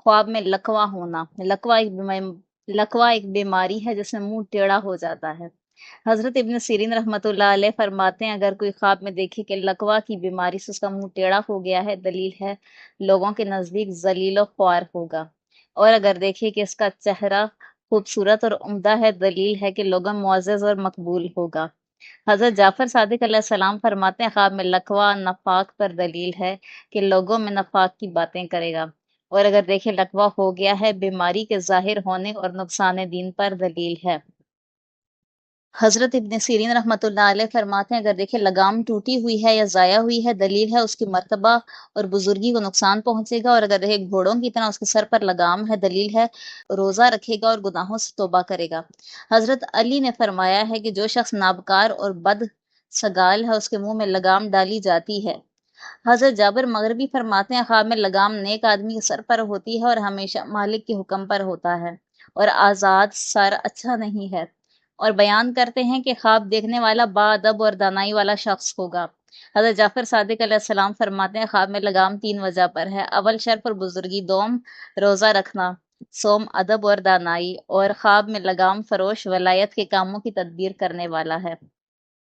ख्वाब में लकवा होना। लकवा एक बीमारी है जिसमें मुंह टेढ़ा हो जाता है। हजरत इब्न सीरीन रहमतुल्लाह अलैह फरमाते हैं, अगर कोई ख्वाब में देखे कि लकवा की बीमारी से उसका मुंह टेढ़ा हो गया है, दलील है लोगों के नजदीक जलील और ख्वार होगा। और अगर देखे कि इसका चेहरा खूबसूरत और उम्दा है, दलील है कि लोगों में मुअज़्ज़ज़ और मकबूल होगा। हजरत जाफर सादिक अलैहिस्सलाम फरमाते हैं, ख्वाब में लकवा नफाक पर दलील है कि लोगों में नफाक की बातें करेगा। और अगर देखे लकवा हो गया है, बीमारी के जाहिर होने और नुकसान दीन पर दलील है। हजरत इब्न सीरीन रहमतुल्लाह अलैह फरमाते हैं, अगर देखे लगाम टूटी हुई है या ज़ाया हुई है, दलील है उसकी मर्तबा और बुजुर्गी को नुकसान पहुंचेगा। और अगर देखे घोड़ों की तरह उसके सर पर लगाम है, दलील है रोज़ा रखेगा और गुनाहों से तौबा करेगा। हजरत अली ने फरमाया है कि जो शख्स नाबकार और बद सगाल है, उसके मुंह में लगाम डाली जाती है। हजरत जाबिर मगरबी फरमाते हैं, ख्वाब में लगाम नेक आदमी के सर पर होती है और हमेशा मालिक के हुक्म पर होता है, और आज़ाद सर अच्छा नहीं है। और बयान करते हैं कि ख्वाब देखने वाला बाअदब और दानाई वाला शख्स होगा। हजरत जाफर सादिक अलैहिस्सलाम फरमाते हैं, ख्वाब में लगाम 3 वजह पर है। अव्वल शर्फ और बुजुर्गी, दोम रोज़ा रखना, सोम अदब और दानाई, और ख्वाब में लगाम फरोश वलायत के कामों की तदबीर करने वाला है।